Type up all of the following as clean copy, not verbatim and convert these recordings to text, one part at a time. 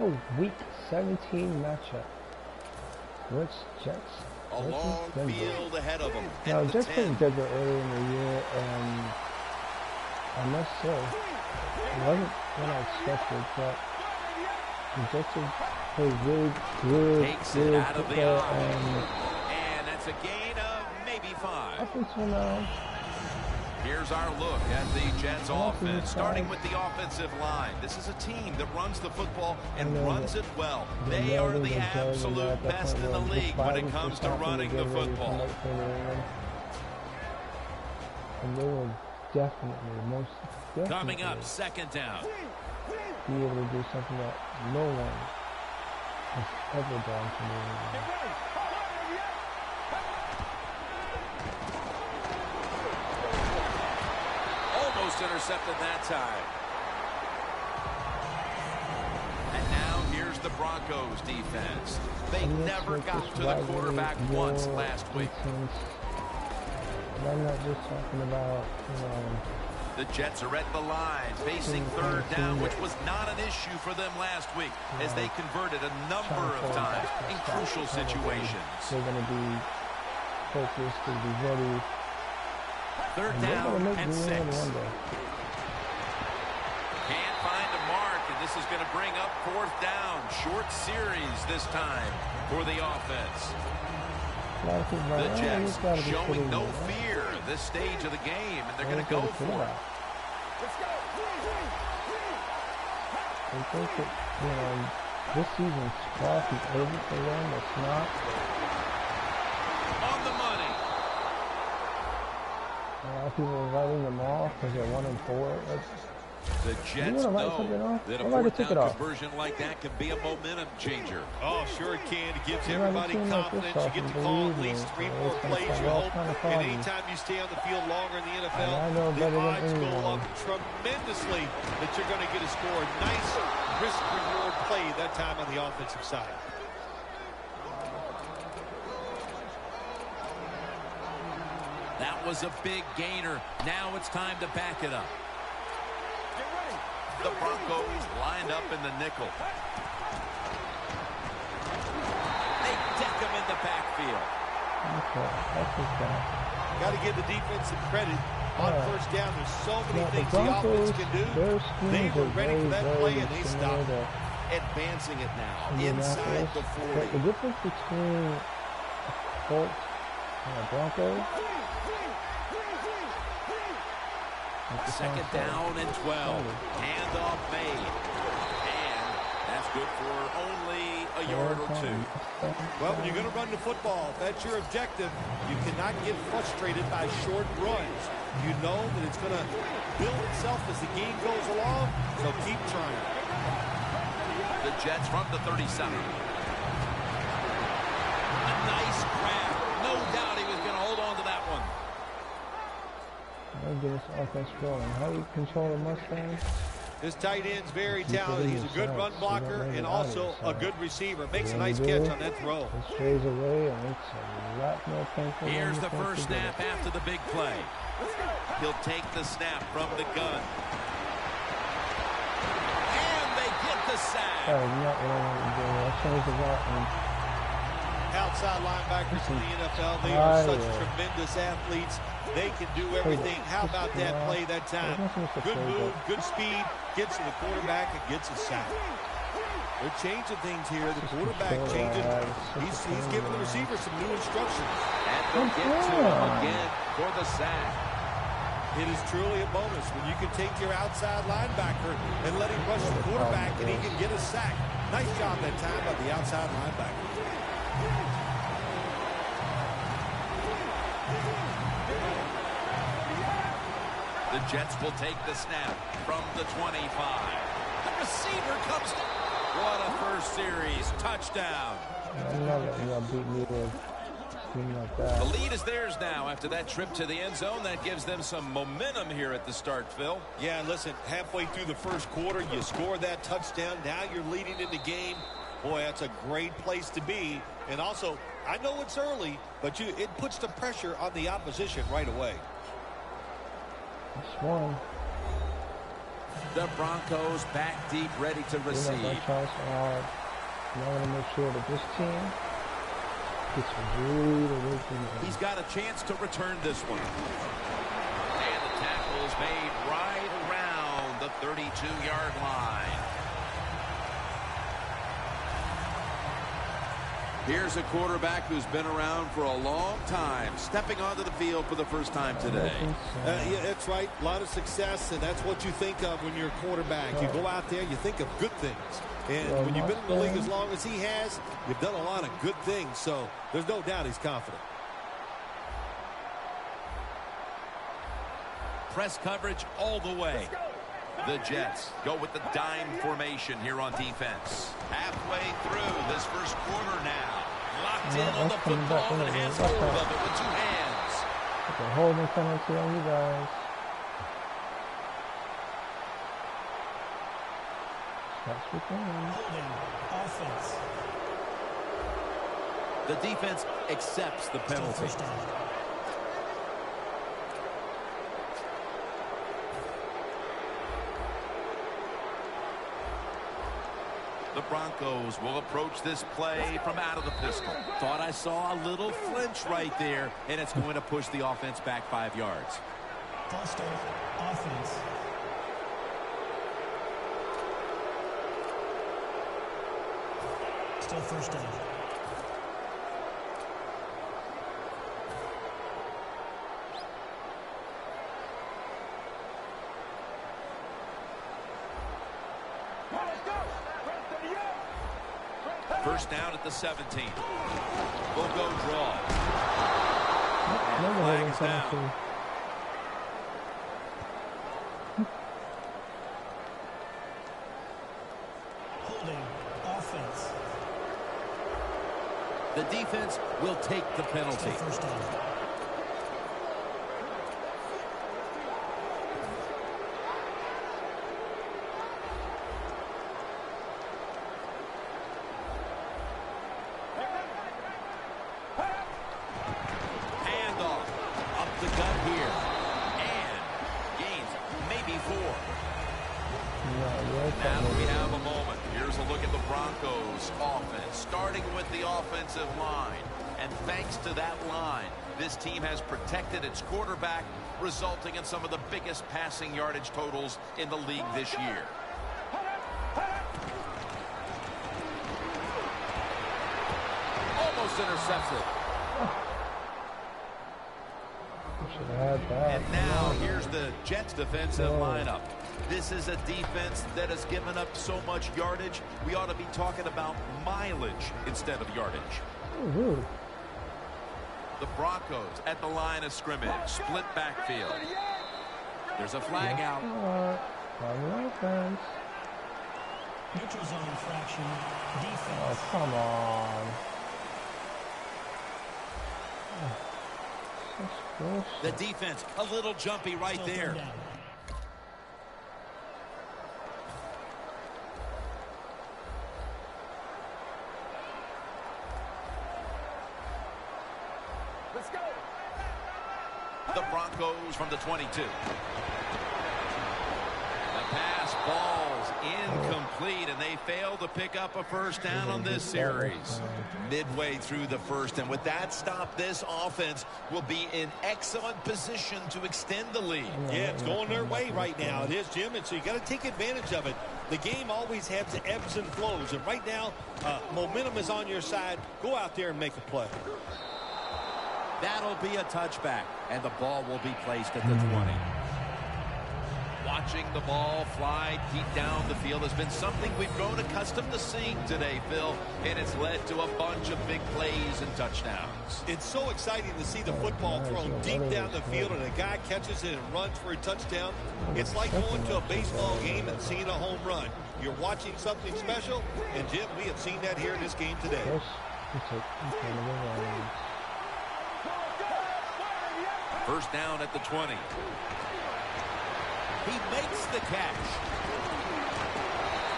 A week 17 matchup. Which Jets? A long field ahead of them. Now, Jets played Denver earlier in the year, and I must say, it wasn't what I expected, but the Jets have played really good, Takes it out of the eye. And that's a gain of maybe 5. Up until now. Here's our look at the Jets offense, starting with the offensive line. This is a team that runs the football and runs it well. They are the absolute best in the league when it comes to running the football. And they will definitely, coming up, second down. Be able to do something that no one has ever done to me. Intercepted that time. And now here's the Broncos defense. They never got to the quarterback once last week. I'm not just talking about, the Jets are at the line, facing third down, which was not an issue for them last week, as they converted a number of times in crucial situations. They're going to be focused, to be ready. Third down and 6. Can't find a mark, and this is going to bring up fourth down. Short series this time for the offense. The Jets showing no fear at this stage of the game, and they're going to go for it. I think that, this season's clock is over for them. It's not. On the money. A lot of people are writing them off because they're 1-4. The Jets know that a fourth down conversion like that can be a momentum changer. Oh, sure it can. It gives everybody confidence. You get to call at least 3 more plays, you hope. And anytime you stay on the field longer in the NFL, the odds go up tremendously that you're going to get a score. Nice risk-reward play that time on the offensive side. That was a big gainer. Now it's time to back it up. The Broncos lined up in the nickel. They deck him in the backfield. Got to give the defense some credit. On first down, there's so many things the offense can do. They were ready for that play, and they stopped advancing it now inside the 40. The difference between a Colts and a Broncos. Second down and 12. Handoff made. And that's good for only a yard or 2. Well, when you're going to run the football, if that's your objective, you cannot get frustrated by short runs. You know that it's going to build itself as the game goes along, so keep trying. The Jets from the 37. A nice grab. No doubt he was going to hold on to that one. I'll get this offense rolling. How do you control a Mustang? This tight end's very talented. He's a good run blocker and also a good receiver. Makes a nice catch on that throw. It strays away, and it's a lot more painful. Here's the first snap after the big play. He'll take the snap from the gun. And they get the sack. Not what I want to do. I changed the route. Outside linebackers in the NFL, they are such tremendous athletes. They can do everything. How about that play that time? Good move, good speed, gets to the quarterback and gets a sack. They're changing things here. The quarterback changing. He's giving the receiver some new instructions. And they'll get to him again for the sack. It is truly a bonus when you can take your outside linebacker and let him rush the quarterback and he can get a sack. Nice job that time by the outside linebacker. The Jets will take the snap from the 25. The receiver comes. What a first series touchdown. The lead is theirs now after that trip to the end zone. That gives them some momentum here at the start, Phil. Yeah, listen, halfway through the first quarter, you score that touchdown. Now you're leading in the game. Boy, that's a great place to be. And also, I know it's early, but it puts the pressure on the opposition right away. That's one. The Broncos back deep, ready to receive. I'm going to make sure that this team gets really away from him. He's got a chance to return this one. And the tackle is made right around the 32-yard line. Here's a quarterback who's been around for a long time, stepping onto the field for the first time today. Yeah, that's right. A lot of success, and that's what you think of when you're a quarterback. You go out there, you think of good things. And when you've been in the league as long as he has, you've done a lot of good things. So there's no doubt he's confident. Press coverage all the way. The Jets go with the dime formation here on defense. Halfway through this first quarter now. Locked in on the football and has hold of it with two hands. It's a holding penalty on you guys. That's what holding offense. The defense accepts the penalty. The Broncos will approach this play from out of the pistol. Thought I saw a little flinch right there, and it's going to push the offense back 5 yards. False start, offense. Still first down. First down at the 17. We'll go draw. Flag is down. Holding offense. The defense will take the penalty. First down. Now we have a moment. Here's a look at the Broncos offense, starting with the offensive line. And thanks to that line, this team has protected its quarterback, resulting in some of the biggest passing yardage totals in the league this year. Almost intercepted. And now here's the Jets defensive lineup. This is a defense that has given up so much yardage. We ought to be talking about mileage instead of yardage. The Broncos at the line of scrimmage. Split backfield. There's a flag out. Neutral zone infraction. Defense. Oh, come on. The defense, a little jumpy right there. Let's go. The Broncos from the 22. The pass ball's incomplete, and they fail to pick up a first down on this series. Midway through the first, and with that stop, this offense will be in excellent position to extend the lead. Yeah, it's going their way right now. It is, Jim, and so you got to take advantage of it. The game always has the ebbs and flows, and right now, momentum is on your side. Go out there and make a play. That'll be a touchback, and the ball will be placed at the 20. Watching the ball fly deep down the field has been something we've grown accustomed to seeing today, Phil, and it's led to a bunch of big plays and touchdowns. It's so exciting to see the football thrown deep down the field and a guy catches it and runs for a touchdown. It's like going to a baseball game and seeing a home run. You're watching something special, and Jim, we have seen that here in this game today. First down at the 20. He makes the catch.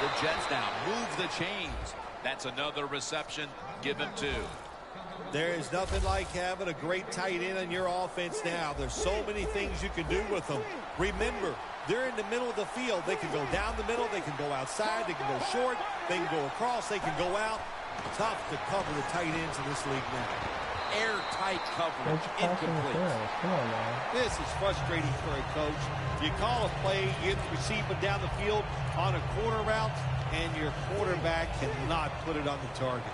The Jets now move the chains. That's another reception. Give him 2. There is nothing like having a great tight end on your offense now. There's so many things you can do with them. Remember, they're in the middle of the field. They can go down the middle. They can go outside. They can go short. They can go across. They can go out. Tough to cover the tight ends in this league now. Airtight coverage, incomplete. Come on, man. This is frustrating for a coach. You call a play, you get the receiver down the field on a corner route, and your quarterback cannot put it on the target.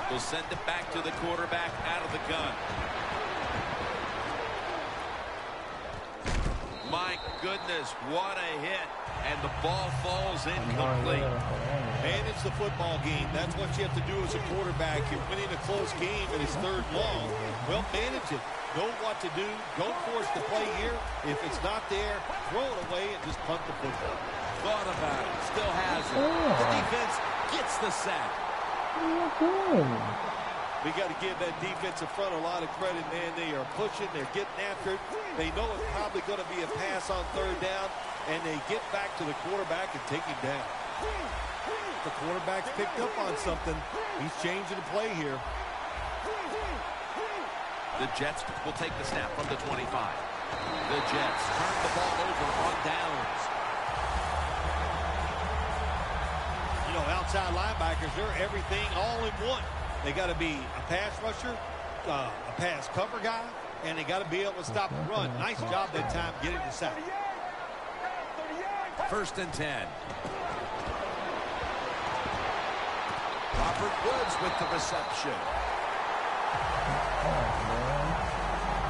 We'll send it back to the quarterback out of the gun. My goodness, what a hit. And the ball falls incomplete. Manage the football game. That's what you have to do as a quarterback. You're winning a close game and it's third long. Well, manage it. Know what to do. Don't force the play here. If it's not there, throw it away and just punt the football. Thought about it. Still has it. The defense gets the sack. We got to give that defensive front a lot of credit, man. They are pushing. They're getting after it. They know it's probably going to be a pass on third down, and they get back to the quarterback and take him down. The quarterback's picked up on something. He's changing the play here. The Jets will take the snap from the 25. The Jets turn the ball over on downs. You know, outside linebackers, they're everything all in one. They got to be a pass rusher, a pass cover guy, and they got to be able to stop the run. Nice job that time getting the sack. 1st and 10. Robert Woods with the reception.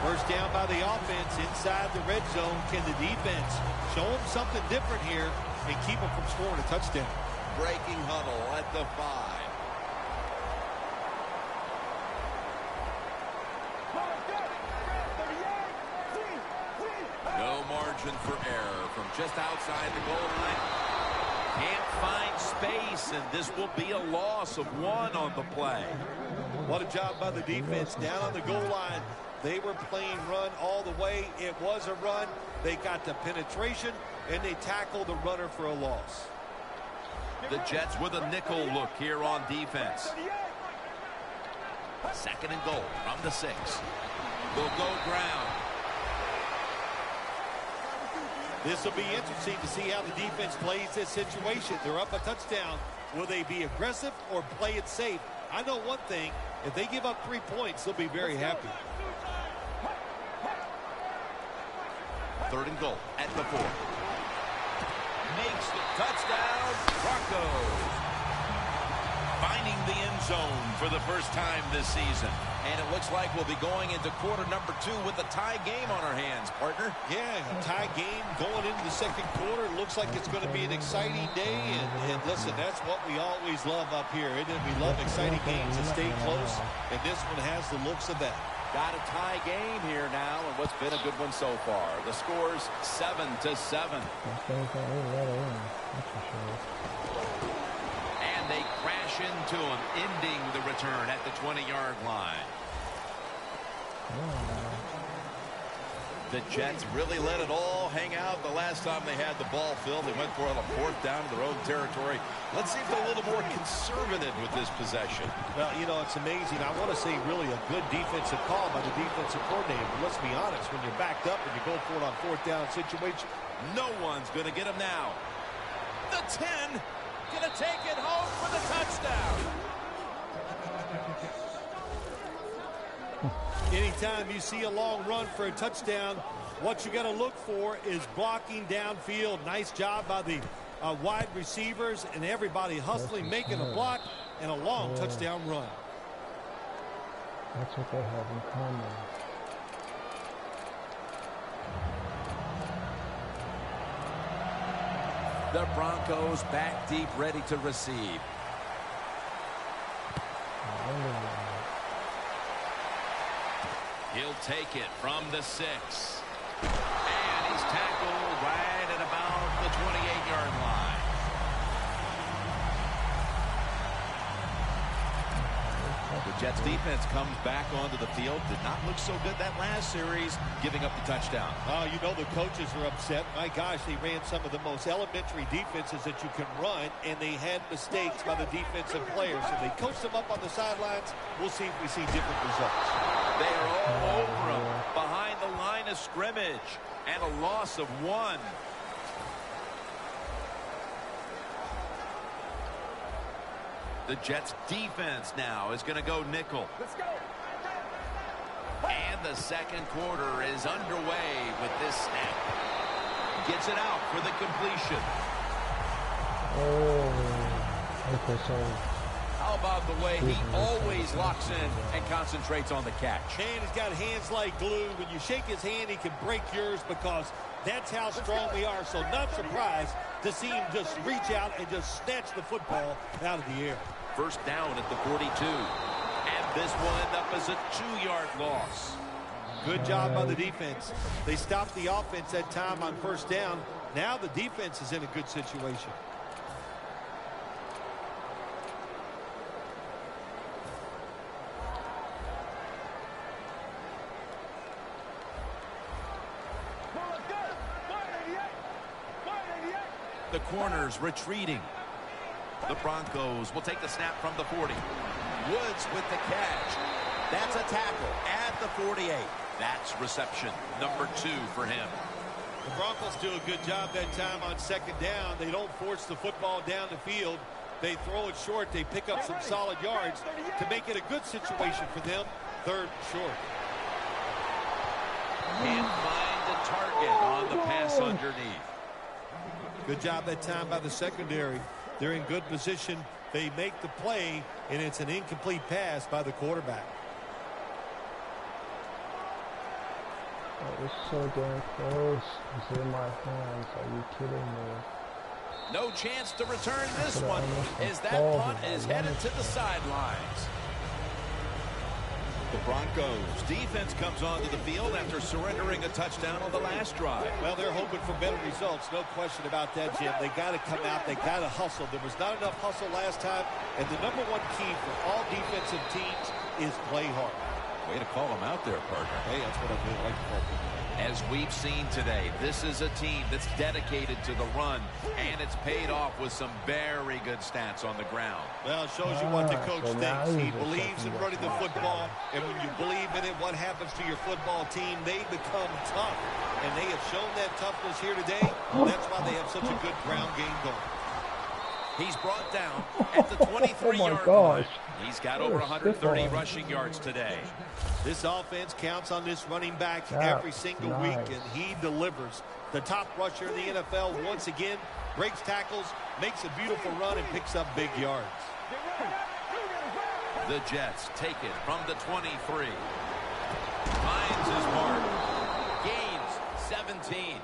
First down by the offense inside the red zone. Can the defense show them something different here and keep them from scoring a touchdown? Breaking huddle at the 5. No margin for error from just outside the goal line. Can't find space, and this will be a loss of 1 on the play. What a job by the defense down on the goal line. They were playing run all the way. It was a run. They got the penetration, and they tackled the runner for a loss. The Jets with a nickel look here on defense. 2nd and goal from the 6. They'll go ground. This will be interesting to see how the defense plays this situation. They're up a touchdown. Will they be aggressive or play it safe? I know one thing. If they give up 3 points, they'll be very happy. 3rd and goal at the 4. Makes the touchdown. Broncos finding the end zone for the first time this season. And it looks like we'll be going into quarter number 2 with a tie game on our hands, partner. Yeah, a tie game going into the 2nd quarter. Looks like it's going to be an exciting day. And listen, that's what we always love up here, isn't it? We love exciting games that stay close. And this one has the looks of that. Got a tie game here now, and what's been a good one so far. The score's 7-7. And they crash into him, ending the return at the 20-yard line. The Jets really let it all hang out the last time they had the ball filled. They went for it on a 4th down to their own territory. Let's see if they're a little more conservative with this possession. Well, you know, it's amazing. I want to say really a good defensive call by the defensive coordinator. But let's be honest, when you're backed up and you go for it on 4th down situation, no one's going to get him now. The 10 going to take it home for the touchdown. Anytime you see a long run for a touchdown, what you got to look for is blocking downfield. Nice job by the wide receivers and everybody hustling, making a block, and a long touchdown run. That's what they have in common. The Broncos back deep, ready to receive. He'll take it from the 6. And he's tackled right at about the 28-yard line. The Jets defense comes back onto the field. Did not look so good that last series, giving up the touchdown. Oh, you know the coaches are upset. My gosh, they ran some of the most elementary defenses that you can run, and they had mistakes by the defensive players. So they coached them up on the sidelines. We'll see if we see different results. They are all over them behind the line of scrimmage, and a loss of 1. The Jets defense now is going to go nickel. Let's go. And the second quarter is underway with this snap. Gets it out for the completion. Oh, okay, so how about the way he always locks in and concentrates on the catch? Man, he's got hands like glue. When you shake his hand, he can break yours because that's how strong we are. So not surprised to see him just reach out and just snatch the football out of the air. First down at the 42. And this will end up as a 2-yard loss. Good job by the defense. They stopped the offense that time on first down. Now the defense is in a good situation. The corners retreating. The Broncos will take the snap from the 40. Woods with the catch. That's a tackle at the 48. That's reception number 2 for him. The Broncos do a good job that time on second down. They don't force the football down the field. They throw it short. They pick up some solid yards to make it a good situation for them. 3rd short. Can't find the target on the pass underneath. Good job that time by the secondary. They're in good position. They make the play, and it's an incomplete pass by the quarterback. That was so damn close. It's in my hands. Are you kidding me? No chance to return this one as that punt is headed to the sidelines. The Broncos defense comes onto the field after surrendering a touchdown on the last drive. Well, they're hoping for better results. No question about that, Jim. They got to come out. They got to hustle. There was not enough hustle last time. And the number 1 key for all defensive teams is play hard. Way to call them out there, partner. Hey, that's what I do. I like to call people. As we've seen today, this is a team that's dedicated to the run, and it's paid off with some very good stats on the ground. Well, it shows you what the coach thinks. He believes in running the football, and when you believe in it, what happens to your football team? They become tough, and they have shown that toughness here today. That's why they have such a good ground game going. He's brought down at the 23-yard line. He's got over 130 rushing yards today. This offense counts on this running back every single week, and he delivers. The top rusher in the NFL once again breaks tackles, makes a beautiful run, and picks up big yards. The Jets take it from the 23. Finds his mark. Gains 17.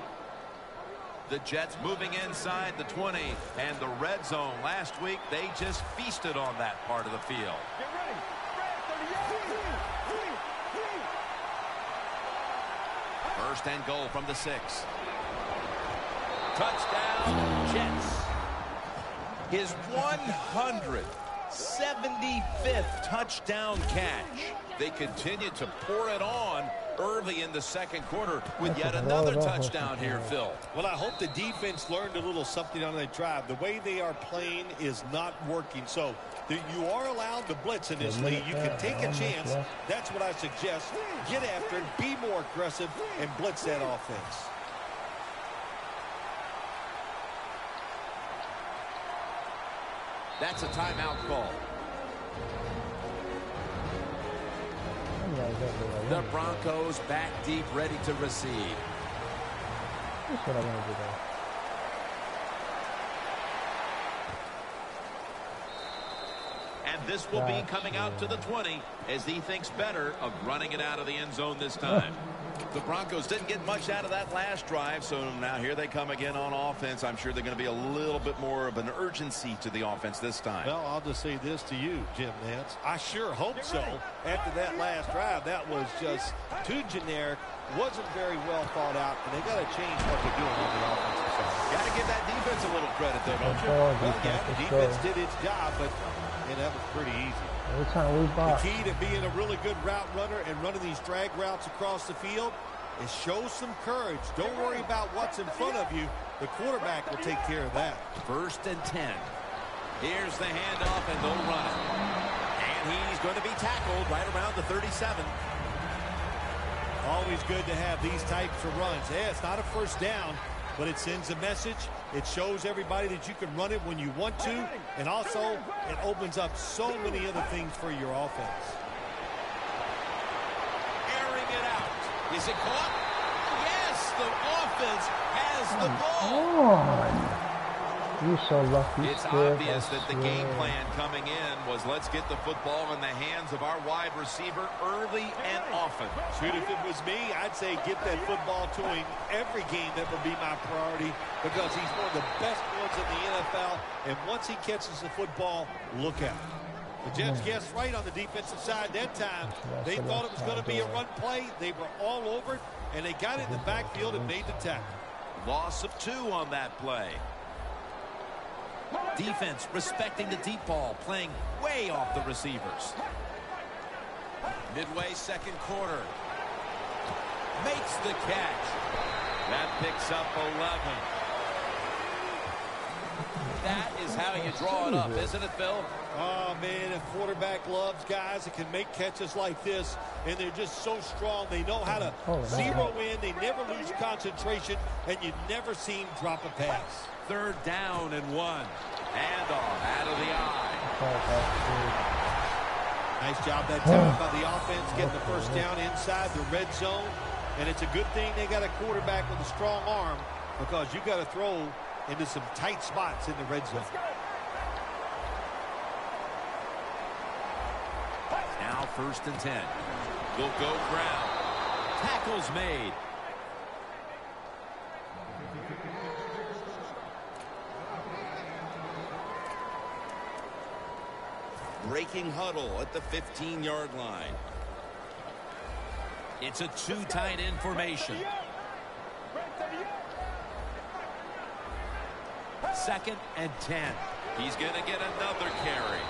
The Jets moving inside the 20, and the red zone last week, they just feasted on that part of the field. First and goal from the 6. Touchdown, Jets. His 175th touchdown catch. They continue to pour it on early in the second quarter with yet another touchdown here, Phil. Well, I hope the defense learned a little something on that drive. The way they are playing is not working. So you are allowed to blitz in this league. You can take a chance. That's what I suggest. Get after it, be more aggressive, and blitz that offense. That's a timeout call. The Broncos back deep, ready to receive. That's what I want to do there. And this will be coming out to the 20 as he thinks better of running it out of the end zone this time. The Broncos didn't get much out of that last drive, so now here they come again on offense. I'm sure they're going to be a little bit more of an urgency to the offense this time. Well, I'll just say this to you, Jim Nance. I sure hope so. After that last drive, that was just too generic, wasn't very well thought out, and they got to change what they're doing on the offensive side. Got to give that defense a little credit, though, don't you? Well, yeah, the defense did its job, but And that was pretty easy. Every time we box. The key to being a really good route runner and running these drag routes across the field is show some courage. Don't worry about what's in front of you. The quarterback will take care of that. 1st and 10. Here's the handoff, and they'll run it. And he's going to be tackled right around the 37. Always good to have these types of runs. Yeah, it's not a first down, but it sends a message. It shows everybody that you can run it when you want to, and also it opens up so many other things for your offense. Airing it out. Is it caught? Yes, the offense has the ball. You're so lucky. It's obvious that the game plan coming in was let's get the football in the hands of our wide receiver early and often. Shoot, if it was me, I'd say get that football to him every game. That would be my priority because he's one of the best ones in the NFL. And once he catches the football, look out. The Jets guessed right on the defensive side that time. They thought it was going to be a run play. They were all over it, and they got it in the backfield and made the tackle. Loss of 2 on that play. Defense respecting the deep ball, playing way off the receivers. Midway 2nd quarter. Makes the catch. That picks up 11. That is how you draw it up, isn't it, Phil? Oh, man, a quarterback loves guys that can make catches like this, and they're just so strong. They know how to zero in. They never lose concentration, and you never see him drop a pass. 3rd down and 1. Handoff out of the eye. Nice job that time by the offense getting the first down inside the red zone. And it's a good thing they got a quarterback with a strong arm because you got to throw into some tight spots in the red zone. Now 1st and 10. Will go ground. Tackles made. Breaking huddle at the 15-yard line. It's a 2 tight end formation. 2nd and 10. He's going to get another carry.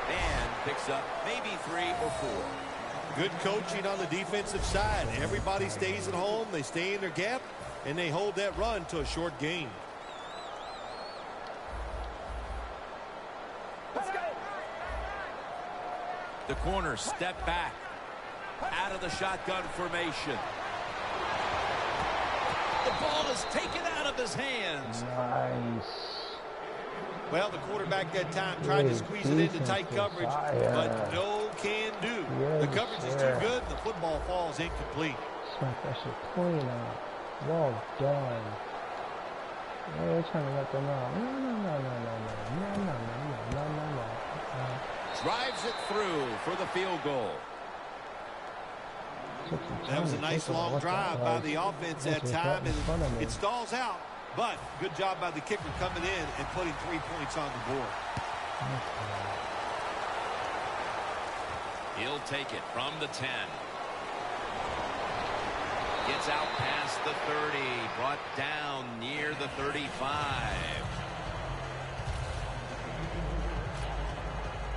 And picks up maybe 3 or 4. Good coaching on the defensive side. Everybody stays at home. They stay in their gap, and they hold that run to a short gain. The corner step back out of the shotgun formation. The ball is taken out of his hands. Nice. Well, the quarterback that time tried to squeeze it into tight coverage, but no can do. The coverage is too good, and the football falls incomplete. Smack that shit clean out. Well done. They're trying to let them out. No. Drives it through for the field goal. That was a nice long drive by the offense that time, and it stalls out. But good job by the kicker coming in and putting 3 points on the board. He'll take it from the 10. Gets out past the 30. Brought down near the 35.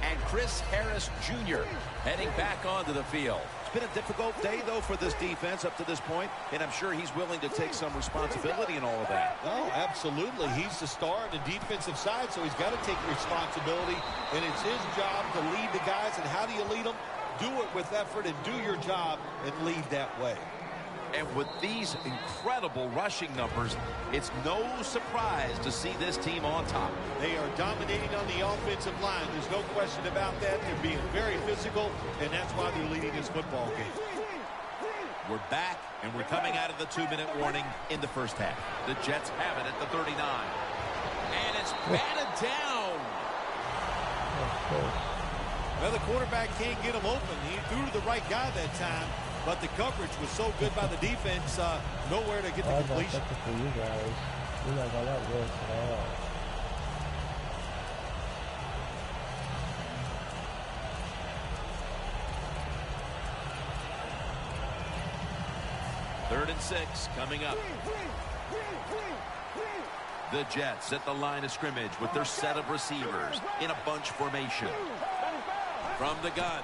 And Chris Harris Jr. heading back onto the field. It's been a difficult day, though, for this defense up to this point, and I'm sure he's willing to take some responsibility in all of that. Oh, absolutely. He's the star on the defensive side, so he's got to take responsibility, and it's his job to lead the guys. And how do you lead them? Do it with effort and do your job and lead that way. And with these incredible rushing numbers, it's no surprise to see this team on top. They are dominating on the offensive line. There's no question about that. They're being very physical, and that's why they're leading this football game. We're back, and we're coming out of the 2-minute warning in the first half. The Jets have it at the 39. And it's batted down. Well, the quarterback can't get him open. He threw to the right guy that time. But the coverage was so good by the defense, nowhere to get the completion. For you guys. You're not going to let work at all. Third and 6 coming up. The Jets at the line of scrimmage with their set of receivers in a bunch formation. From the gun.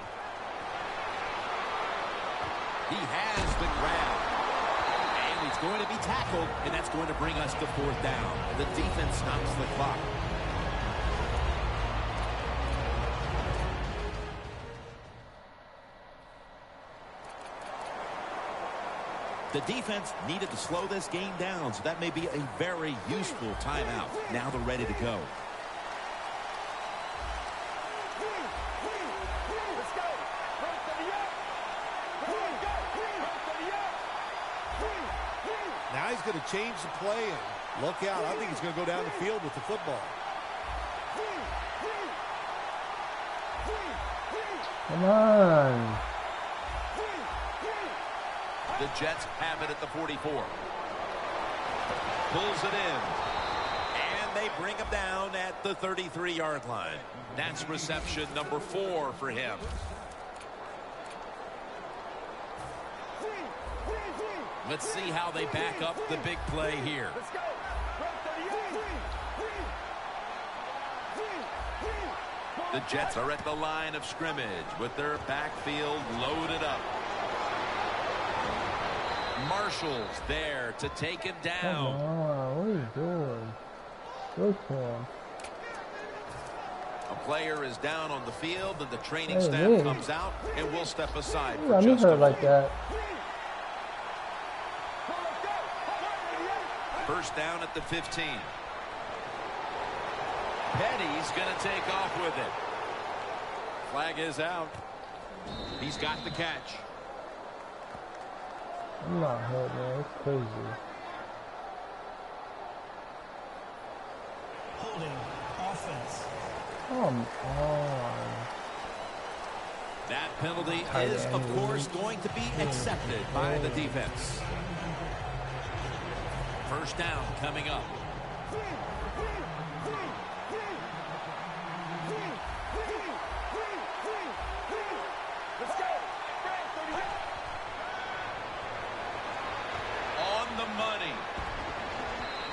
He has the grab. And he's going to be tackled, and that's going to bring us to 4th down. The defense stops the clock. The defense needed to slow this game down, so that may be a very useful timeout. Now they're ready to go. Now he's going to change the play and look out. I think he's going to go down the field with the football. Come on. The Jets have it at the 44. Pulls it in. And they bring him down at the 33-yard line. That's reception number 4 for him. Let's see how they back up the big play here. The Jets are at the line of scrimmage with their backfield loaded up. Marshall's there to take him down. Come on, what are you doing? Good for him. A player is down on the field, and the training staff comes out, and we'll step aside for I just her a like that. First down at the 15. Petty's going to take off with it. Flag is out. He's got the catch. I'm not hurt, man. It's crazy. Holding offense. Come on. That penalty is, of course, going to be accepted by the defense. First down coming up. On the money.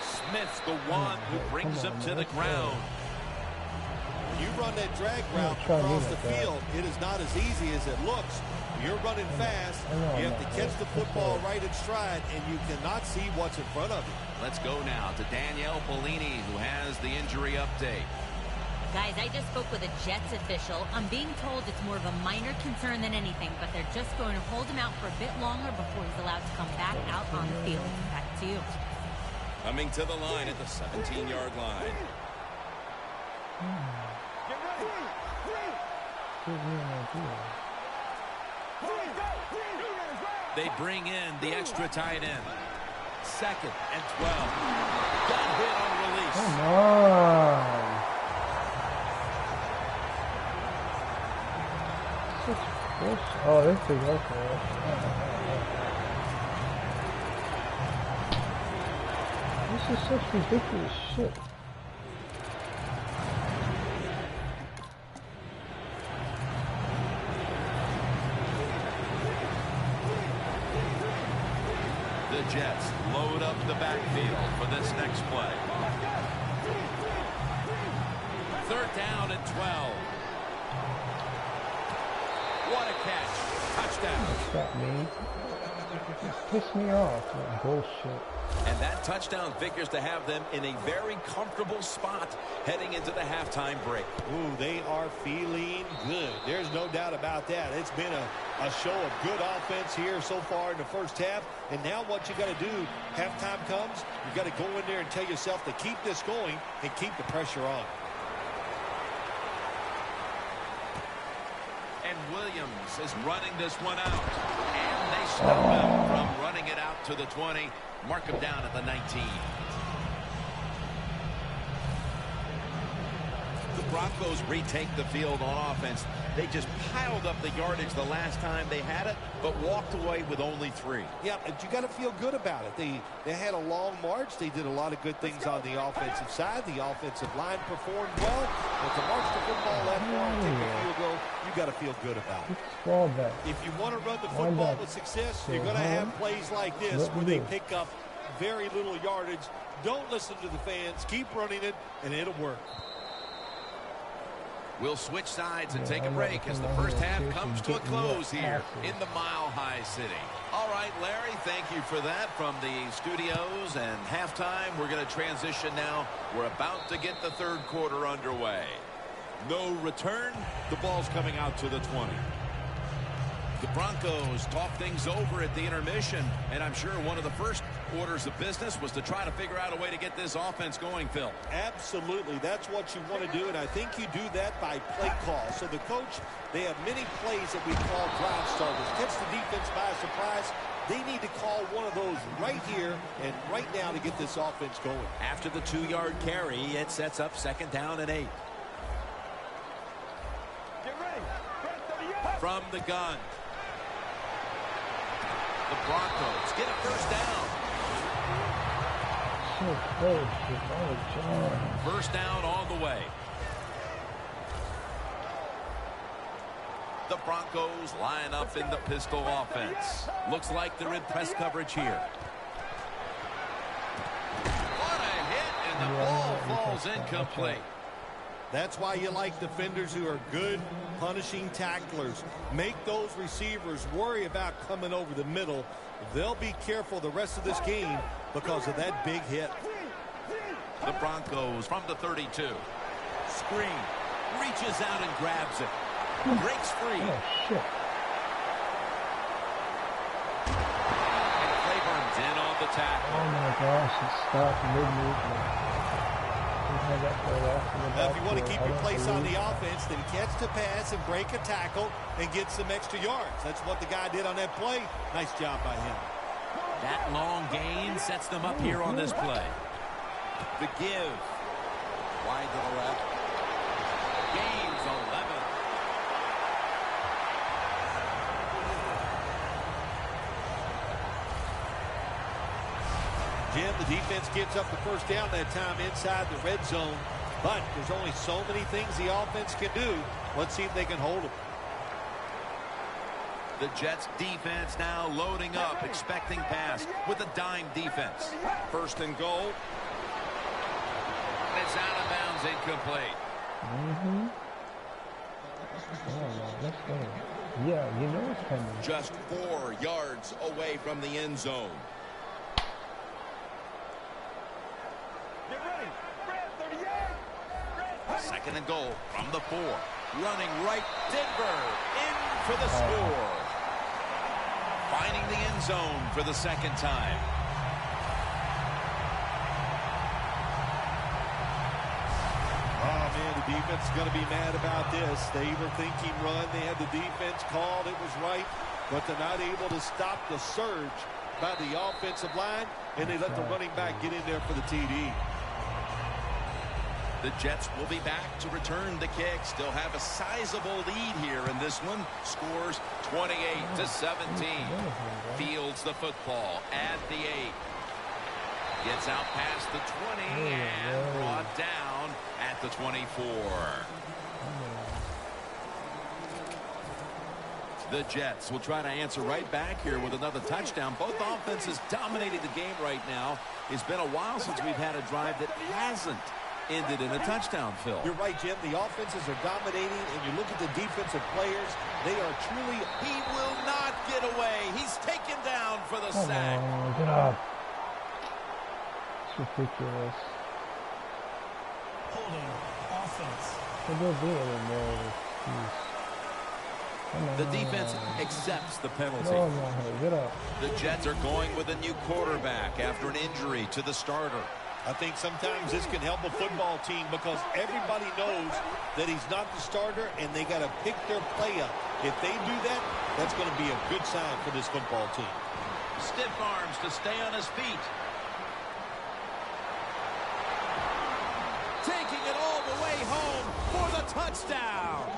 Smith's the one who brings him to the ground. When you run that drag route across the field, it is not as easy as it looks. You're running fast. You have to catch the football right in stride, and you cannot see what's in front of you. Let's go now to Danielle Bellini, who has the injury update. Guys, I just spoke with a Jets official. I'm being told it's more of a minor concern than anything, but they're just going to hold him out for a bit longer before he's allowed to come back out on the field. Back to you. Coming to the line at the 17-yard line. They bring in the extra tight end. 2nd and 12. Got hit on release. Come on. Oh, this is okay. This is such ridiculous shit. The Jets load up the backfield for this next play. 3rd down and 12. What a catch. Touchdown. That me. Just piss me off. That bullshit. And that touchdown figures to have them in a very comfortable spot heading into the halftime break. Ooh, they are feeling good. There's no doubt about that. It's been a show of good offense here so far in the first half. And now what you got to do, halftime comes, you got to go in there and tell yourself to keep this going and keep the pressure on. And Williams is running this one out. And they stop him from running it out to the 20. Mark him down at the 19. The Broncos retake the field on offense. They just piled up the yardage the last time they had it, but walked away with only 3. Yeah, but you got to feel good about it. They had a long march. They did a lot of good things on the offensive side. The offensive line performed well. But to march the football that far and take a field goal, you got to feel good about it. If you want to run the football with success, you're going to have plays like this where they pick up very little yardage. Don't listen to the fans. Keep running it, and it'll work. We'll switch sides and take a break as the first half comes to a close here in the Mile High City. All right, Larry, thank you for that from the studios. And halftime, we're going to transition now. We're about to get the third quarter underway. No return. The ball's coming out to the 20. The Broncos talk things over at the intermission, and I'm sure one of the first orders of business was to try to figure out a way to get this offense going, Phil. Absolutely. That's what you want to do, and I think you do that by play call. So the coach, they have many plays that we call drive starters. Catch the defense by surprise. They need to call one of those right here and right now to get this offense going. After the 2-yard carry, it sets up 2nd down and 8. Get ready. From the gun. The Broncos get a first down. So close. First down on the way. The Broncos line up in the pistol offense. Looks like they're in press coverage here. What a hit, and the ball falls incomplete. That's why you like defenders who are good punishing tacklers. Make those receivers worry about coming over the middle. They'll be careful the rest of this game because of that big hit. The Broncos from the 32. Screen. Reaches out and grabs it. Breaks free. Oh, shit. And Clayborn's in on the tackle. Oh, my gosh. It stopped mid-movement. Now, if you want to keep your place on the offense, then catch the pass and break a tackle and get some extra yards. That's what the guy did on that play. Nice job by him. That long gain sets them up here on this play. The give. Wide to the left. Gains 11. Jim, the defense gets up the first down that time inside the red zone. But there's only so many things the offense can do. Let's see if they can hold them. The Jets defense now loading up, expecting pass with a dime defense. 1st and goal. And it's out of bounds, incomplete. Oh, let's go. Yeah, you know it's coming. Just 4 yards away from the end zone. Get ready. Red 38. 2nd and goal from the 4. Running right, Denver in for the score. Finding the end zone for the 2nd time. Oh, man, the defense is going to be mad about this. They were thinking run. They had the defense called. It was right. But they're not able to stop the surge by the offensive line. And they let the running back get in there for the TD. The Jets will be back to return the kick. Still have a sizable lead here in this one. Scores 28-17. Fields the football at the 8. Gets out past the 20 and brought down at the 24. The Jets will try to answer right back here with another touchdown. Both offenses dominating the game right now. It's been a while since we've had a drive that hasn't ended in a touchdown, Phil. You're right, Jim. The offenses are dominating, and you look at the defensive players, they are truly... He will not get away. He's taken down for the sack. Oh, get up. It's ridiculous. Holding offense. What do they do anymore? The defense accepts the penalty. No, get up. The Jets are going with a new quarterback after an injury to the starter. I think sometimes this can help a football team because everybody knows that he's not the starter and they got to pick their play up. If they do that, that's going to be a good sign for this football team. Stiff arms to stay on his feet. Taking it all the way home for the touchdown.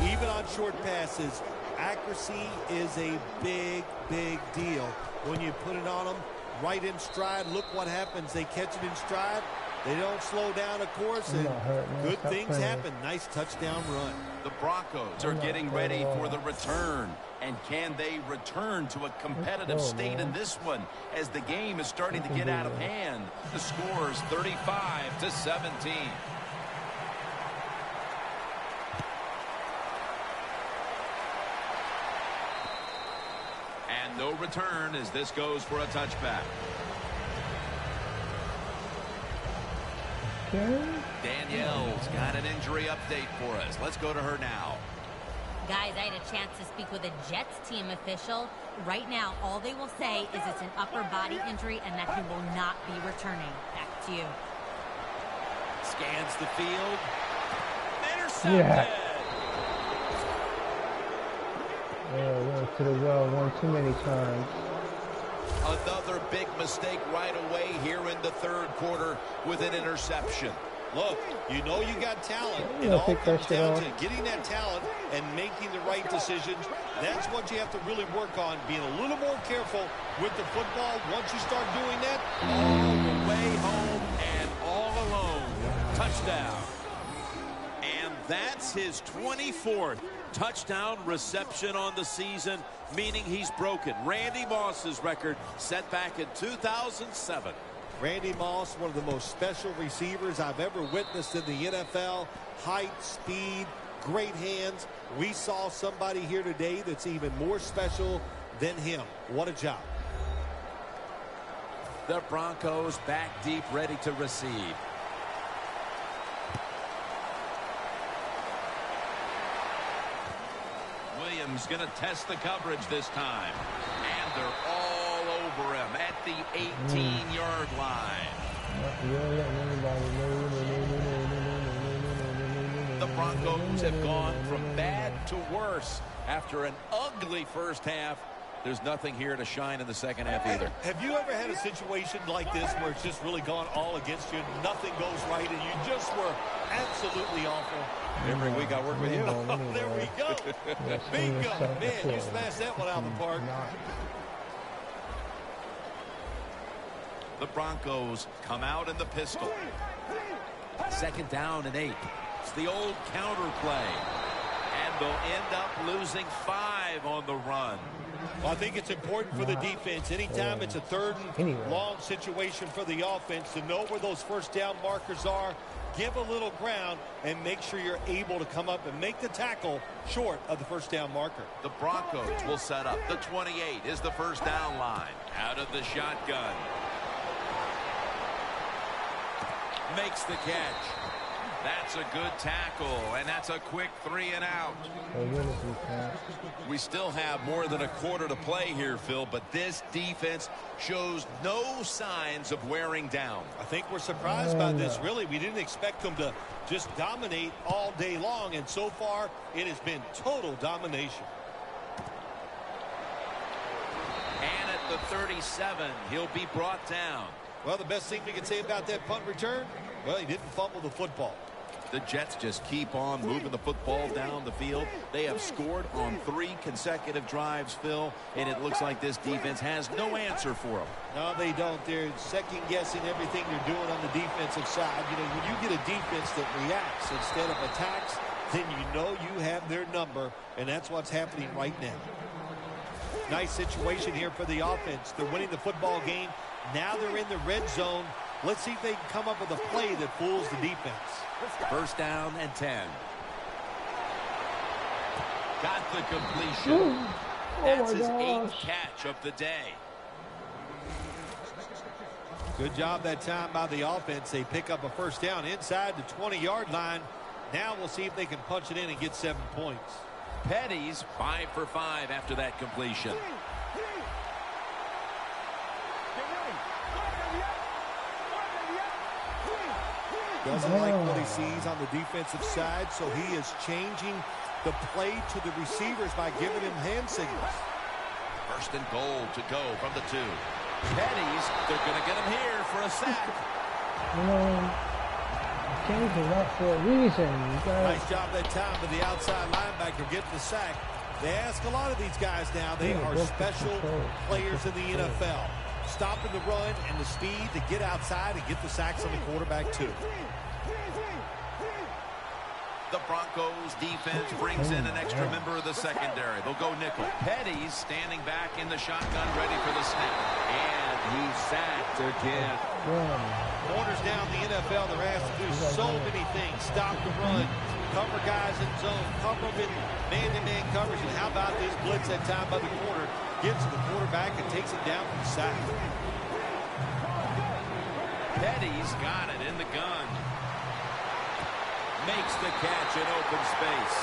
Even on short passes, accuracy is a big, big deal. When you put it on them, right in stride, look what happens. They catch it in stride. They don't slow down, of course, and good things happen. Nice touchdown run. The Broncos are getting ready for the return. And can they return to a competitive state in this one as the game is starting to get out of hand? The score is 35-17. And no return as this goes for a touchback. Danielle's got an injury update for us. Let's go to her now. Guys, I had a chance to speak with a Jets team official. Right now, all they will say is it's an upper body injury and that he will not be returning. Back to you. Scans the field. Intercepted. Went to the well one too many times. Another big mistake right away here in the third quarter with an interception. Look, you know you got talent. It all comes down to getting that talent and making the right decisions. That's what you have to really work on, being a little more careful with the football. Once you start doing that, all the way home and all alone. Touchdown. And that's his 24th touchdown reception on the season, meaning he's broken Randy Moss's record set back in 2007. Randy Moss, one of the most special receivers I've ever witnessed in the NFL. Height, speed, great hands. We saw somebody here today that's even more special than him. What a job. The Broncos back deep, ready to receive. Williams going to test the coverage this time. And they're all over him at the 18-yard line. The Broncos have gone from bad to worse after an ugly first half. There's nothing here to shine in the second half either. Have you ever had a situation like this where it's just really gone all against you? Nothing goes right and you just were absolutely awful? Every week I work with you. There we go. Bingo. Man, you smashed that one out of the park. The Broncos come out in the pistol. Second down and 8. It's the old counter play. And they'll end up losing 5 on the run. Well, I think it's important for the defense. Anytime it's a third and long situation for the offense to know where those first down markers are, give a little ground, and make sure you're able to come up and make the tackle short of the first down marker. The Broncos will set up. The 28 is the first down line. Out of the shotgun. Makes the catch. That's a good tackle, and that's a quick 3 and out. We still have more than a quarter to play here, Phil, but this defense shows no signs of wearing down. I think we're surprised by this, really. We didn't expect them to just dominate all day long, and so far it has been total domination. And at the 37, he'll be brought down. Well, the best thing we can say about that punt return, well, he didn't fumble the football. The Jets just keep on moving the football down the field. They have scored on 3 consecutive drives, Phil, and it looks like this defense has no answer for them. No, they don't. They're second-guessing everything they're doing on the defensive side. You know, when you get a defense that reacts instead of attacks, then you know you have their number, and that's what's happening right now. Nice situation here for the offense. They're winning the football game. Now they're in the red zone. Let's see if they can come up with a play that fools the defense. First down and 10. Got the completion. That's his 8th catch of the day. Good job that time by the offense. They pick up a first down inside the 20-yard line. Now we'll see if they can punch it in and get 7 points. Petty's 5 for 5 after that completion. Doesn't like what he sees on the defensive side, so he is changing the play to the receivers by giving him hand signals. First and goal to go from the 2. Petty's, they're going to get him here for a sack. You know, change is not for a reason. Nice job that time to the outside linebacker getting the sack. They ask a lot of these guys now. They are special players in the NFL. Stopping the run and the speed to get outside and get the sacks on the quarterback too. The Broncos defense brings in an extra member of the secondary. They'll go nickel. Petty's standing back in the shotgun, ready for the snap. And he's sacked again. Corners down the NFL, they're asked to do so many things. Stop the run, cover guys in zone, cover them in man-to-man coverage. And how about this blitz that time by the corner? Gets to the quarterback and takes it down for the sack. Petty's got it in the gun. Makes the catch in open space.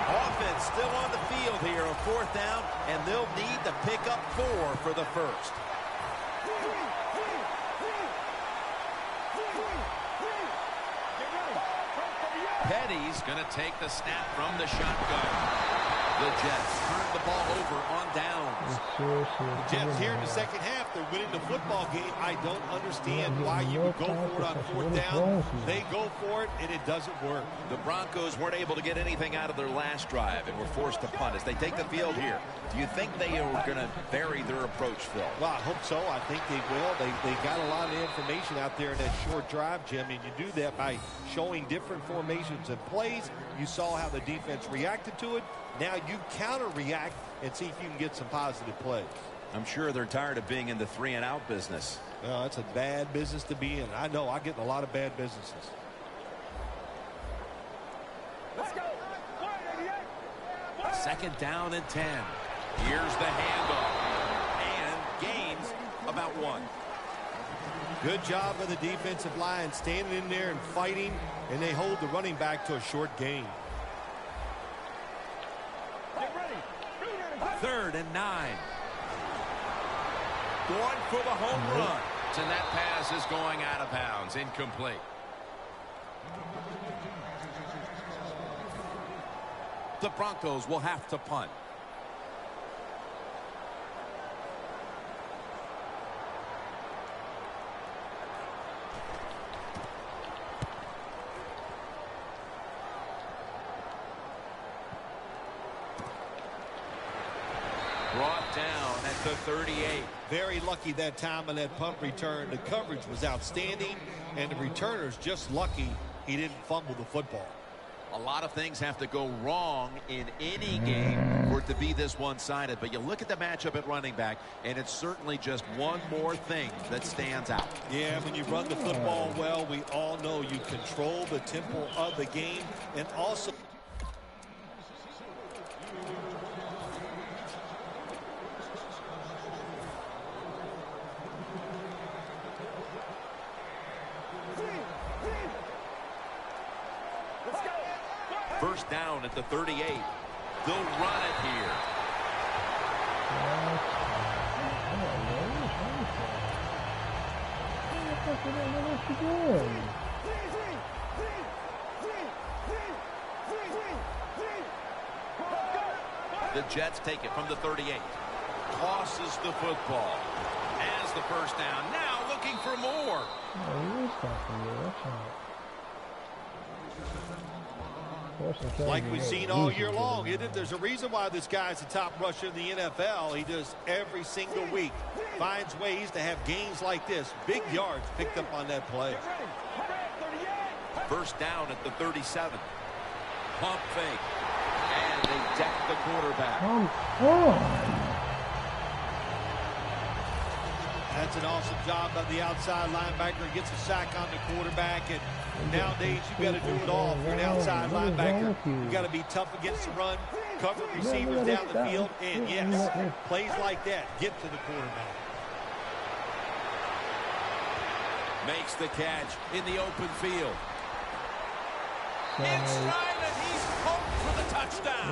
Offense still on the field here, a 4th down, and they'll need to pick up 4 for the first. Petty's going to take the snap from the shotgun. The Jets turn the ball over on downs. The Jets here in the second half, they're winning the football game. I don't understand why you would go for it on 4th down. They go for it, and it doesn't work. The Broncos weren't able to get anything out of their last drive and were forced to punt as they take the field here. Do you think they are going to vary their approach, Phil? Well, I hope so. I think they will. They got a lot of information out there in that short drive, Jim, and you do that by showing different formations and plays. You saw how the defense reacted to it. Now you counter-react and see if you can get some positive plays. I'm sure they're tired of being in the 3-and-out business. Well, it's a bad business to be in. I know I get in a lot of bad businesses. Let's go. 2nd down and 10. Here's the handoff. And gains about 1. Good job by the defensive line standing in there and fighting, and they hold the running back to a short gain. 3rd and 9. Going for the home run. And that pass is going out of bounds. Incomplete. The Broncos will have to punt. Brought down at the 38. Very lucky that time on that punt return. The coverage was outstanding, and the returner's just lucky he didn't fumble the football. A lot of things have to go wrong in any game for it to be this one-sided. But you look at the matchup at running back, and it's certainly just one more thing that stands out. Yeah, when you run the football well, we all know you control the tempo of the game, and also First down at the 38. They'll run it here. The Jets take it from the 38. Tosses the football. Has the first down. Now looking for more. Like we've seen all year long, isn't it? There's a reason why this guy's the top rusher in the NFL. He does every single week. Finds ways to have games like this. Big yards picked up on that play. First down at the 37. Pump fake. And they deck the quarterback. That's an awesome job by the outside linebacker. Gets a sack on the quarterback. And nowadays, you got to do it all. If you're an outside linebacker, you got to be tough against the run, cover receivers down the field, and yes, plays like that get to the quarterback. Makes the catch in the open field. Inside, and he's poked for the touchdown.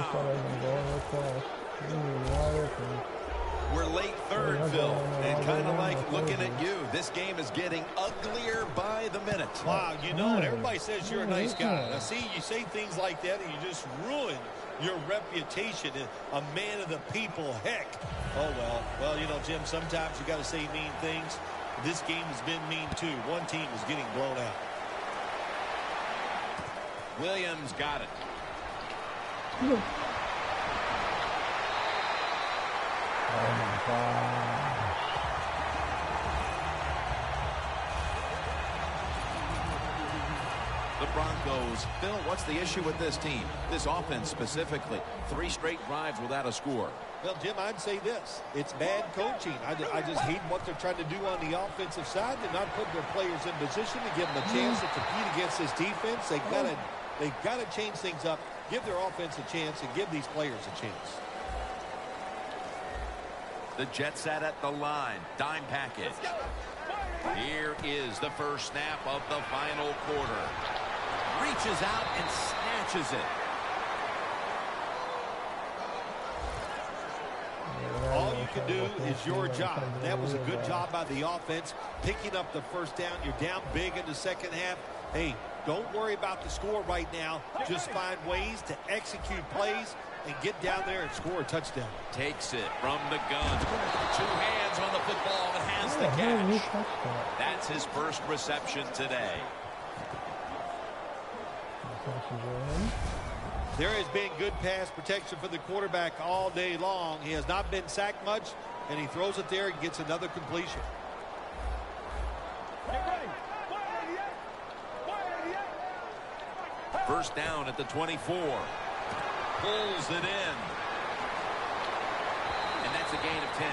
We're late third, Phil, and kind of like looking at you. This game is getting uglier by the minute. Wow, you know it. Everybody says you're a nice guy. Now, see, you say things like that, and you just ruin your reputation. A man of the people, heck. Oh, well. Well, you know, Jim, sometimes you got to say mean things. This game has been mean, too. One team is getting blown out. Williams got it. Oh my God. The Broncos. Phil, what's the issue with this team? This offense specifically. 3 straight drives without a score. Well, Jim, I'd say this. It's bad coaching. I just hate what they're trying to do on the offensive side. They're not putting their players in position to give them a chance to compete against this defense. They've got to change things up, give their offense a chance, and give these players a chance. The Jets set at the line. Dime package. Here is the first snap of the final quarter. Reaches out and snatches it. All you can do is your job. That was a good job by the offense, picking up the first down. You're down big in the second half. Hey, don't worry about the score right now. Just find ways to execute plays and get down there and score a touchdown. Takes it from the gun. 2 hands on the football and has the catch. That's his first reception today. There has been good pass protection for the quarterback all day long. He has not been sacked much, and he throws it there and gets another completion. First down at the 24. Pulls it in. And that's a gain of 10.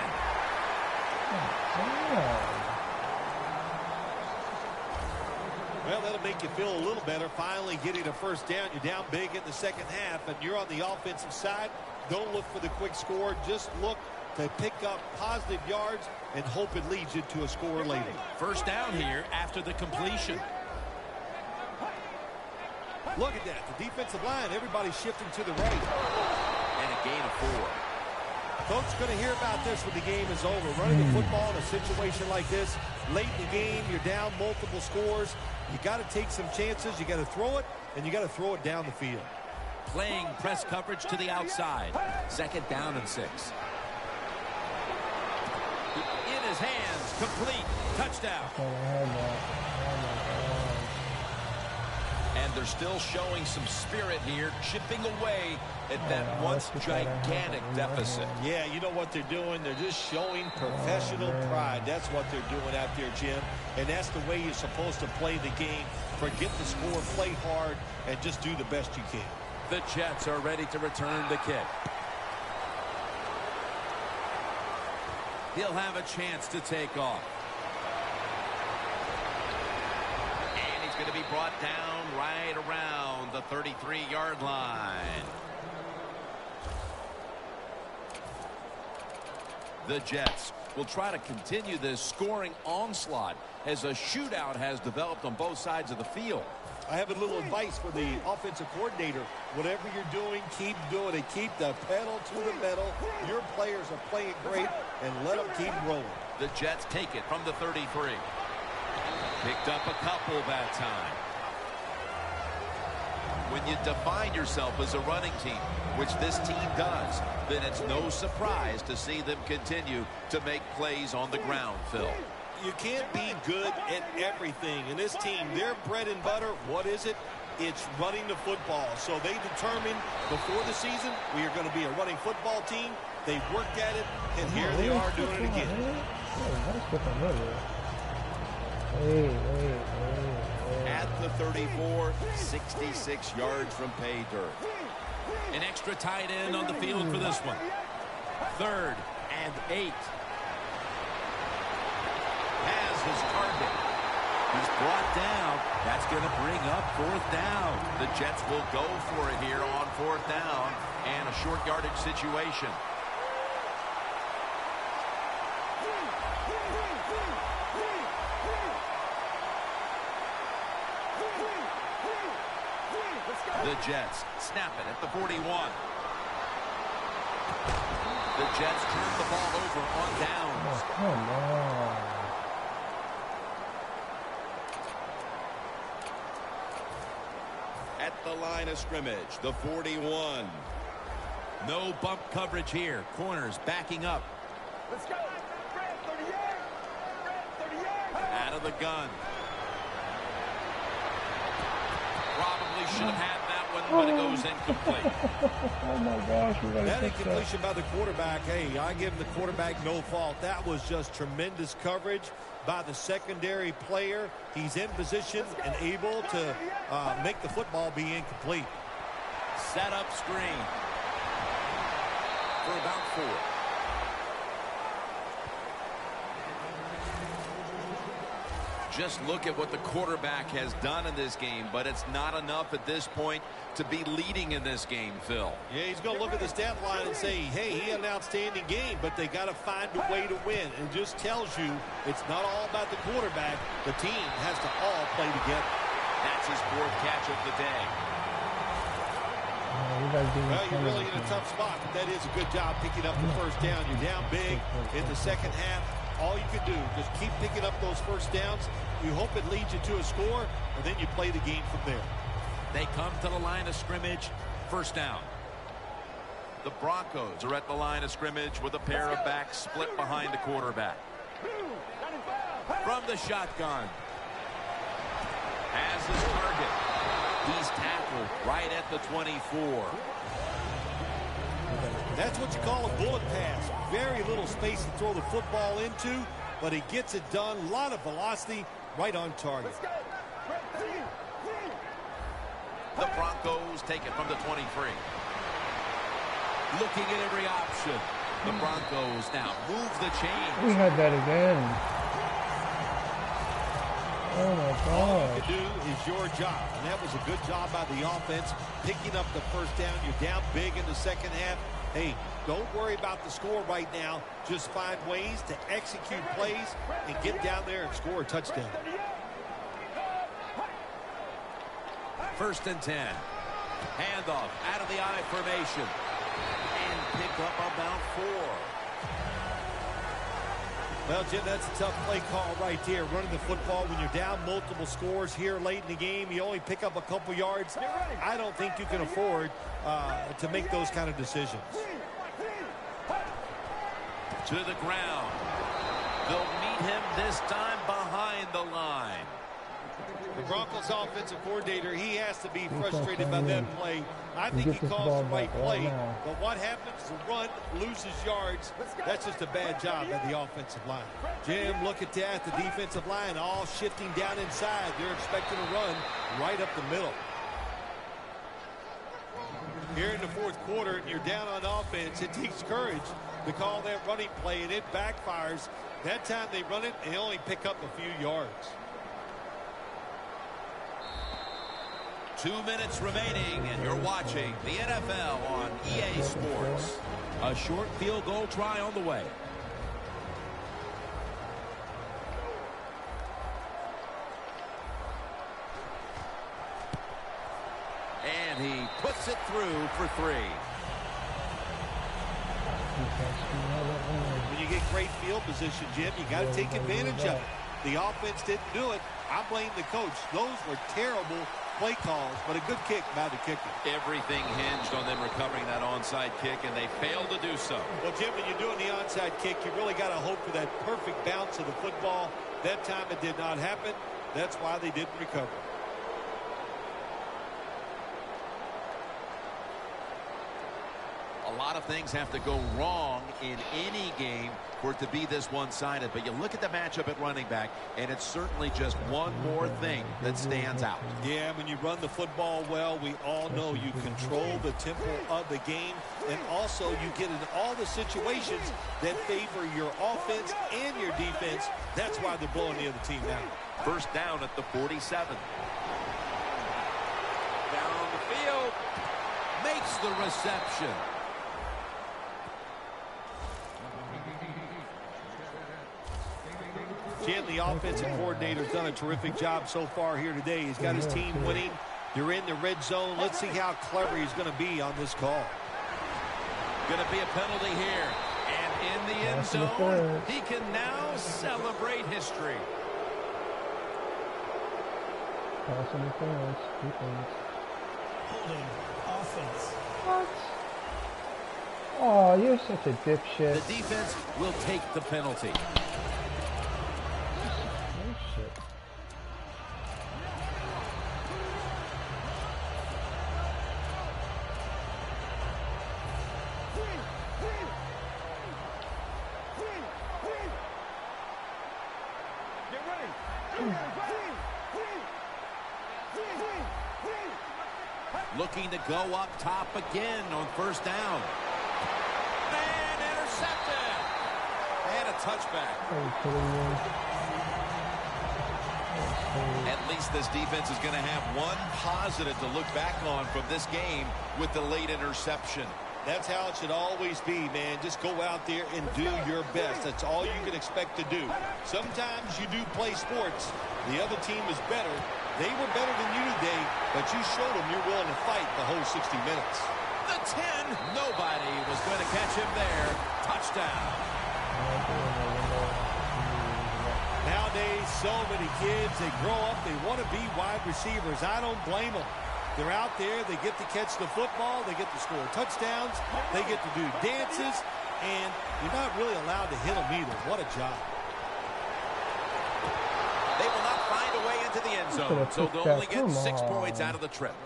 Well, that'll make you feel a little better. Finally getting a first down. You're down big in the second half, and you're on the offensive side. Don't look for the quick score. Just look to pick up positive yards and hope it leads you to a score later. First down here after the completion. Look at that. The defensive line, everybody's shifting to the right. And a gain of 4. Folks going to hear about this when the game is over. Running the football in a situation like this, late in the game, you're down multiple scores. You got to take some chances. You got to throw it, and you got to throw it down the field. Playing press coverage to the outside. Second down and 6. In his hands, complete, touchdown. And they're still showing some spirit here, chipping away at that once gigantic deficit. Yeah, you know what they're doing? They're just showing professional pride. That's what they're doing out there, Jim. And that's the way you're supposed to play the game. Forget the score, play hard, and just do the best you can. The Jets are ready to return the kick. He'll have a chance to take off. And he's going to be brought down right around the 33-yard line. The Jets will try to continue this scoring onslaught as a shootout has developed on both sides of the field. I have a little advice for the offensive coordinator. Whatever you're doing, keep doing it. Keep the pedal to the metal. Your players are playing great, and let them keep rolling. The Jets take it from the 33. Picked up a couple that time. When you define yourself as a running team, which this team does, then it's no surprise to see them continue to make plays on the ground, Phil. You can't be good at everything. And this team, their bread and butter, what is it? It's running the football. So they determined before the season, we are going to be a running football team. They worked at it, and here they are doing it again. At the 34, 66 yards from pay dirt. An extra tight end on the field for this one. 3rd and 8. Has his target. He's brought down. That's going to bring up 4th down. The Jets will go for it here on 4th down and a short yardage situation. The Jets snap it at the 41. The Jets turn the ball over on downs. Oh, come on. At the line of scrimmage, the 41. No bump coverage here. Corners backing up. Let's go. 38. Out of the gun. Probably should have had that one, but it goes incomplete. Oh my gosh, that incompletion by the quarterback. Hey, I give the quarterback no fault. That was just tremendous coverage by the secondary player. He's in position and able to make the football be incomplete. Set up screen for about 4. Just look at what the quarterback has done in this game, but it's not enough at this point to be leading in this game, Phil. Yeah, he's going to look at the stat line and say, hey, he had an outstanding game, but they got to find a way to win. It just tells you it's not all about the quarterback. The team has to all play together. That's his 4th catch of the day. Well, you're really in a tough spot, but that is a good job picking up the first down. You're down big in the second half. All you can do, just keep picking up those first downs. You hope it leads you to a score, and then you play the game from there. They come to the line of scrimmage, first down. The Broncos are at the line of scrimmage with a pair of backs split behind the quarterback. From the shotgun. Has his target. He's tackled right at the 24. That's what you call a bullet pass. Very little space to throw the football into, but he gets it done. A lot of velocity, right on target. The Broncos take it from the 23. Looking at every option. The Broncos now move the chains. We had that again. Oh my God. All you can do is your job, and that was a good job by the offense, picking up the first down. You're down big in the second half. Hey, don't worry about the score right now. Just find ways to execute plays and get down there and score a touchdown. 1st and 10. Handoff out of the I formation. And pick up about 4. Well, Jim, that's a tough play call right there. Running the football when you're down multiple scores here late in the game. You only pick up a couple yards. I don't think you can afford to make those kind of decisions. To the ground. They'll meet him this time behind the line. The Broncos offensive coordinator, he has to be frustrated by that play. I think he calls the right play, but what happens? The run loses yards. That's just a bad job by the offensive line. Jim, look at that. The defensive line all shifting down inside. They're expecting a run right up the middle. Here in the 4th quarter, and you're down on offense, it takes courage to call that running play, and it backfires. That time they run it, and they only pick up a few yards. 2 minutes remaining, and you're watching the NFL on EA Sports. A short field goal try on the way. And he puts it through for 3. When you get great field position, Jim, you got to take advantage of it. The offense didn't do it. I blame the coach. Those were terrible play calls, but a good kick by the kicker. Everything hinged on them recovering that onside kick, and they failed to do so. Well, Jim, when you're doing the onside kick, you really got to hope for that perfect bounce of the football. That time it did not happen. That's why they didn't recover. A lot of things have to go wrong in any game for it to be this one-sided. But you look at the matchup at running back, and it's certainly just one more thing that stands out. Yeah, when you run the football well, we all know you control the tempo of the game, and also you get in all the situations that favor your offense and your defense. That's why they're blowing the other team out. First down at the 47. Down the field. Makes the reception. Jim, the offensive coordinator's done a terrific job so far here today. He's got his team winning. You're in the red zone. Let's see how clever he's going to be on this call. Going to be a penalty here. And in the end zone, he can now celebrate history. Holding offense. What? Oh, you're such a dipshit. The defense will take the penalty. Looking to go up top again on first down. And intercepted. And a touchback. At least this defense is going to have one positive to look back on from this game with the late interception. That's how it should always be, man. Just go out there and do your best. That's all you can expect to do. Sometimes you do play sports. The other team is better. They were better than you today, but you showed them you're willing to fight the whole 60 minutes. The 10. Nobody was going to catch him there. Touchdown. Nowadays, so many kids, they grow up, they want to be wide receivers. I don't blame them. They're out there, they get to catch the football, they get to score touchdowns, they get to do dances, and you're not really allowed to hit them either. What a job. They will not find a way into the end zone, so they'll only get 6 points out of the trip.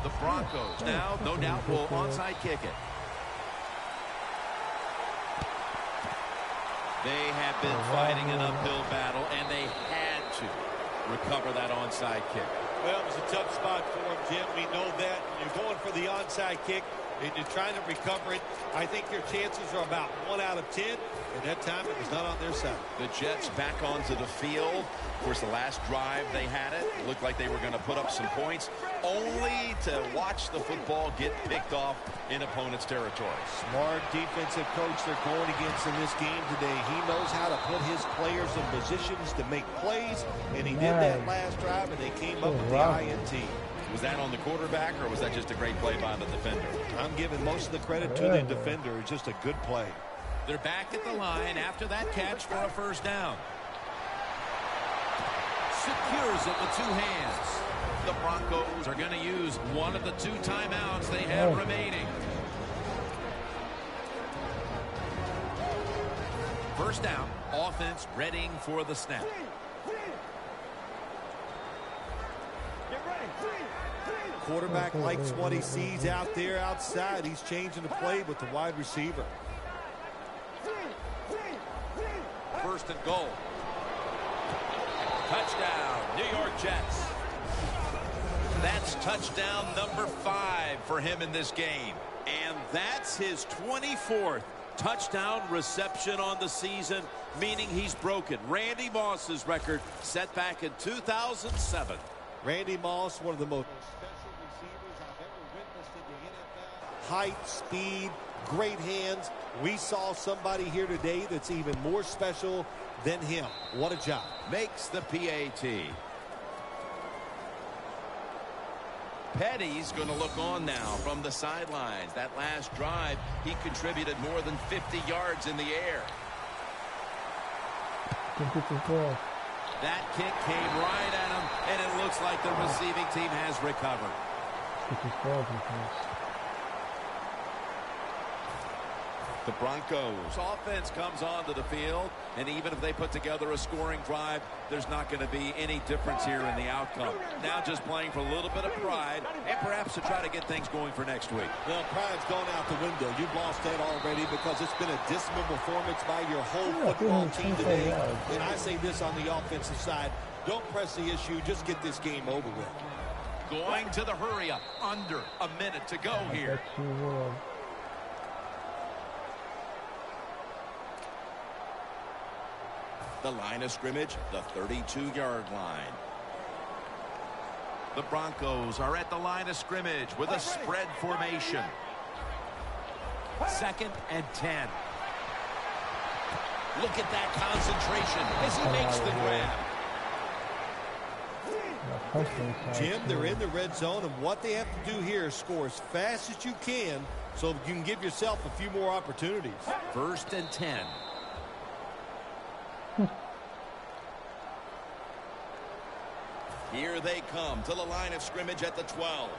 The Broncos now, no doubt, will onside kick it. They have been fighting an uphill battle, and they had to recover that onside kick. Well, it was a tough spot for him, Jim. We know that. You're going for the onside kick, and you're trying to recover it. I think your chances are about 1 out of 10, and that time it was not on their side. The Jets back onto the field. Of course, the last drive they had it looked like they were going to put up some points, only to watch the football get picked off in opponent's territory. Smart defensive coach they're going against in this game today. He knows how to put his players in positions to make plays, and he did that last drive, and they came up with the INT. Was that on the quarterback, or was that just a great play by the defender? I'm giving most of the credit to the defender. It's just a good play. They're back at the line after that catch for a first down. Secures it with 2 hands. The Broncos are going to use one of the 2 timeouts they have remaining. First down, offense readying for the snap. Quarterback likes what he sees out there outside. He's changing the play with the wide receiver. First and goal. Touchdown, New York Jets. That's touchdown number 5 for him in this game. And that's his 24th touchdown reception on the season, meaning he's broken Randy Moss's record set back in 2007. Randy Moss, one of the most special receivers I've ever witnessed in the NFL. Height, speed, great hands. We saw somebody here today that's even more special than him. What a job. Makes the PAT. Petty's going to look on now from the sidelines. That last drive, he contributed more than 50 yards in the air. That kick came right at him, and it looks like the receiving team has recovered. The Broncos offense comes onto the field, and even if they put together a scoring drive, there's not going to be any difference here in the outcome. Now just playing for a little bit of pride, and perhaps to try to get things going for next week. Well, pride's gone out the window. You've lost that already because it's been a dismal performance by your whole football team today. And I say this on the offensive side, don't press the issue, just get this game over with. Going to the hurry-up, under a minute to go here. The line of scrimmage, the 32-yard line. The Broncos are at the line of scrimmage with a spread formation. 2nd and 10. Look at that concentration as he makes the grab. Jim, they're in the red zone, and what they have to do here is score as fast as you can so you can give yourself a few more opportunities. 1st and 10. Here they come to the line of scrimmage at the 12.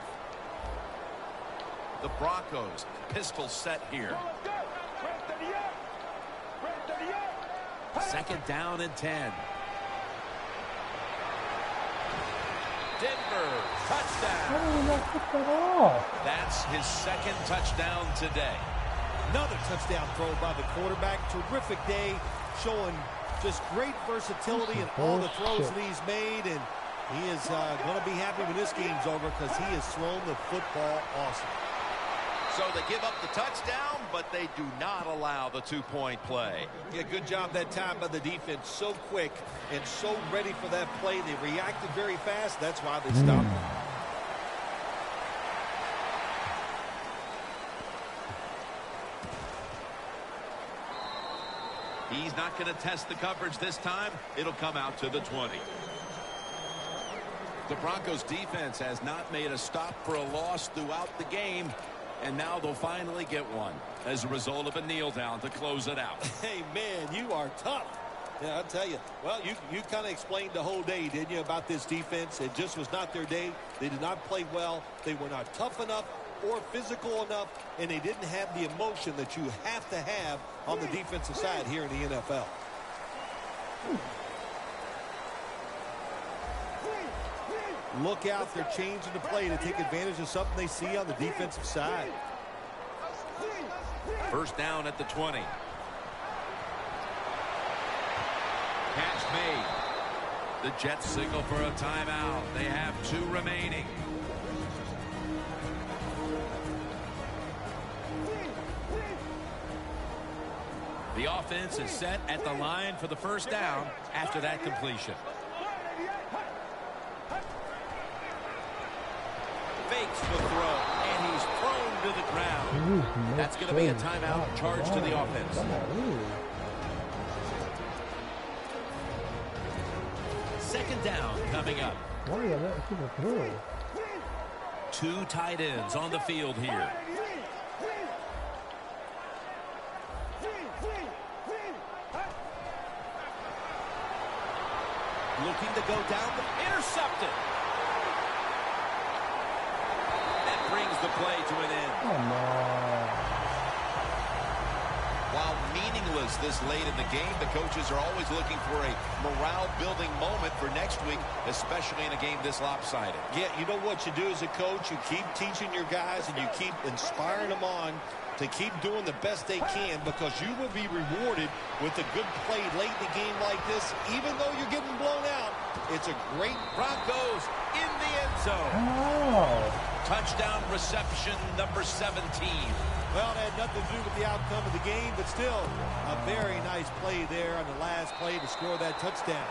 The Broncos, pistol set here. 2nd down and 10. Denver, touchdown. That's his 2nd touchdown today. Another touchdown throw by the quarterback. Terrific day, showing just great versatility in all the throws that he's made. And he is going to be happy when this game's over because he has thrown the football awesome. So they give up the touchdown, but they do not allow the two-point play. Yeah, good job that time by the defense. So quick and so ready for that play. They reacted very fast. That's why they stopped him. He's not going to test the coverage this time. It'll come out to the 20. The Broncos defense has not made a stop for a loss throughout the game. And now they'll finally get one as a result of a kneel down to close it out. Hey, man, you are tough. Yeah, I'll tell you. Well, you kind of explained the whole day, didn't you, about this defense? It just was not their day. They did not play well. They were not tough enough or physical enough, and they didn't have the emotion that you have to have on the defensive side here in the NFL. Look out, they're changing the play to take advantage of something they see on the defensive side. First down at the 20. Catch made. The Jets signal for a timeout. They have 2 remaining. The offense is set at the line for the first down after that completion. Fakes the throw, and he's thrown to the ground. That's going to be a timeout charge to the offense. Second down coming up. 2 tight ends on the field here. Looking to go down, intercepted. That brings the play to an end. While meaningless this late in the game, the coaches are always looking for a morale-building moment for next week, especially in a game this lopsided. Yeah, you know what you do as a coach? You keep teaching your guys and you keep inspiring them on to keep doing the best they can, because you will be rewarded with a good play late in the game like this. Even though you're getting blown out, it's a great Broncos in the end zone. Touchdown reception number 17. Well, it had nothing to do with the outcome of the game, but still a very nice play there on the last play to score that touchdown.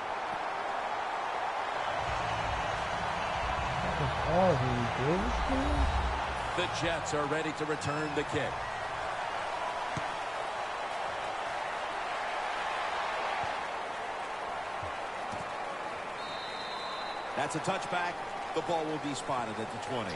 The Jets are ready to return the kick. That's a touchback. The ball will be spotted at the 20.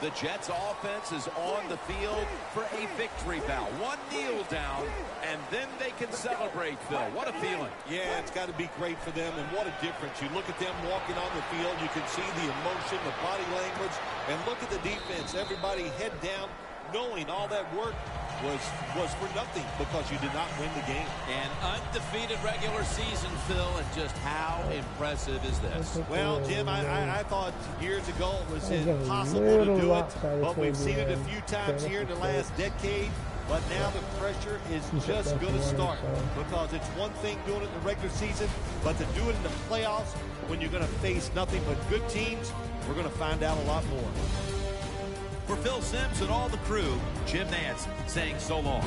The Jets offense is on the field for a victory bout. 1 kneel down, and then they can celebrate, Phil. What a feeling. Yeah, it's got to be great for them, and what a difference. You look at them walking on the field, you can see the emotion, the body language, and look at the defense. Everybody head down, knowing all that work was for nothing because you did not win the game. An undefeated regular season, Phil, and just how impressive is this? Well, Jim, I thought years ago it was impossible to do it, but we've seen it a few times here in the last decade. But now the pressure is just going to start, because it's one thing doing it in the regular season, but to do it in the playoffs when you're going to face nothing but good teams, we're going to find out a lot more. For Phil Simms and all the crew, Jim Nance saying so long.